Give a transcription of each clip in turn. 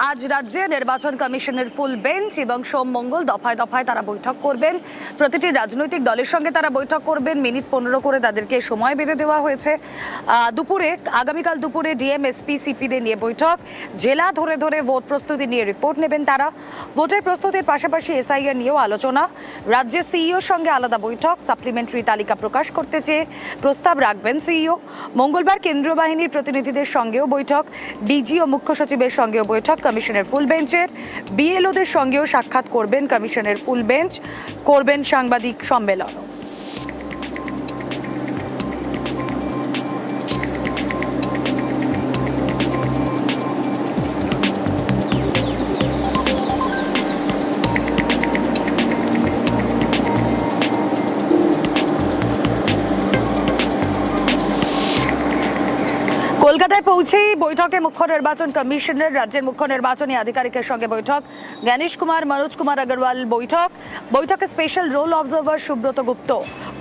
আজ রাজ্যে নির্বাচন কমিশনের ফুল বেঞ্চ এবং সোম মঙ্গল দফায় দফায় তারা বৈঠক করবেন। প্রতিটি রাজনৈতিক দলের সঙ্গে তারা বৈঠক করবেন। মিনিট 15 করে তাদেরকে সময় বেঁধে দেওয়া হয়েছে। আগামীকাল দুপুরে ডিএম এসপি সিপিদের নিয়ে বৈঠক। জেলা ধরে ধরে ভোট প্রস্তুতি নিয়ে রিপোর্ট নেবেন তারা। ভোটের প্রস্তুতির পাশাপাশি এসআইআর নিয়েও আলোচনা। রাজ্যের সিইওর সঙ্গে আলাদা বৈঠক। সাপ্লিমেন্টারি তালিকা প্রকাশ করতে চেয়ে প্রস্তাব রাখবেন সিইও। মঙ্গলবার কেন্দ্রীয় বাহিনীর প্রতিনিধিদের সঙ্গেও বৈঠক। ডিজি ও মুখ্য সচিবের সঙ্গেও বৈঠক কমিশনের ফুল বেঞ্চের। বিএলওদের সঙ্গেও সাক্ষাৎ করবেন কমিশনের ফুল বেঞ্চ। করবেন সাংবাদিক সম্মেলন। কলকাতায় পৌঁছেই বৈঠকে মুখ্য নির্বাচন কমিশনের রাজ্যের মুখ্য নির্বাচনী আধিকারিকের সঙ্গে বৈঠক। জ্ঞানেশ কুমার, মনোজ কুমার আগরওয়াল বৈঠকে স্পেশাল রোল অবজারভার সুব্রত গুপ্ত।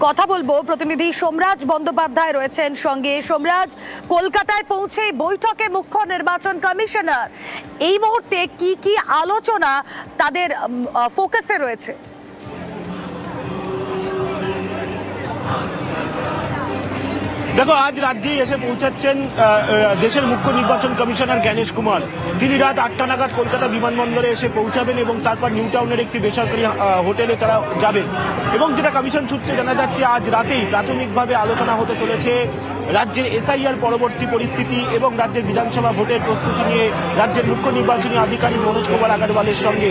কথা বলবো, প্রতিনিধি সোমরাজ বন্দ্যোপাধ্যায় রয়েছেন সঙ্গে। সোমরাজ, কলকাতায় পৌঁছেই বৈঠকে মুখ্য নির্বাচন কমিশনার, এই মুহূর্তে কি কি আলোচনা তাদের ফোকাসে রয়েছে? দেখো, আজ রাজ্যে এসে পৌঁছাচ্ছেন দেশের মুখ্য নির্বাচন কমিশনার জ্ঞানেশ কুমার। তিনি রাত 8টা নাগাদ কলকাতা বিমানবন্দরে এসে পৌঁছাবেন এবং তারপর নিউ টাউনের একটি বেসরকারি হোটেলে তারা যাবেন। এবং যেটা কমিশন সূত্রে জানা যাচ্ছে, আজ রাতেই প্রাথমিকভাবে আলোচনা হতে চলেছে রাজ্যের এসআইআর পরবর্তী পরিস্থিতি এবং রাজ্যের বিধানসভা ভোটের প্রস্তুতি নিয়ে রাজ্যের মুখ্য নির্বাচনী আধিকারিক মনোজ কুমার আগরওয়ালের সঙ্গে।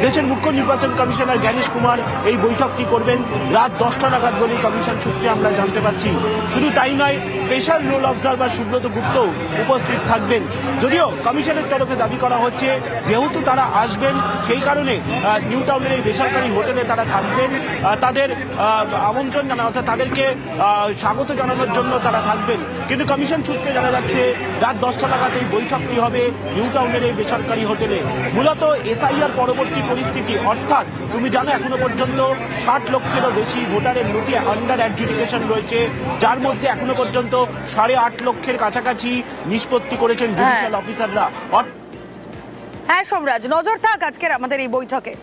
দেশের মুখ্য নির্বাচন কমিশনার জ্ঞানেশ কুমার এই বৈঠকটি করবেন রাত 10টা নাগাদ বলে কমিশন সূত্রে আমরা জানতে পারছি। শুধু তাই নয়, স্পেশাল রোল অবজারভার সুব্রত গুপ্ত উপস্থিত থাকবেন। যদিও কমিশনের তরফে দাবি করা হচ্ছে, যেহেতু তারা আসবেন সেই কারণে নিউ টাউনের এই বেসরকারি হোটেলে তারা থাকবেন। তাদের আমন্ত্রণ জানা, অর্থাৎ তাদেরকে স্বাগত জানানোর জন্য তারা থাকবেন। কিন্তু কমিশন সূত্রে জানা যাচ্ছে রাত 10টা নাগাদ এই বৈঠকটি হবে নিউ টাউনের এই বেসরকারি হোটেলে। মূলত এসআইআর পরবর্তী পরিস্থিতি, অর্থাৎ তুমি জানো এখনো পর্যন্ত 60 লক্ষেরও বেশি ভোটারের নথি আন্ডার অ্যাডজুডিকেশন রয়েছে, যার মধ্যে এখনো পর্যন্ত 8.5 লক্ষের কাছাকাছি নিষ্পত্তি করেছেন জুডিশিয়াল অফিসাররা। হ্যাঁ সোমরাজ, নজর থাক আজকের আমাদের এই বৈঠকে।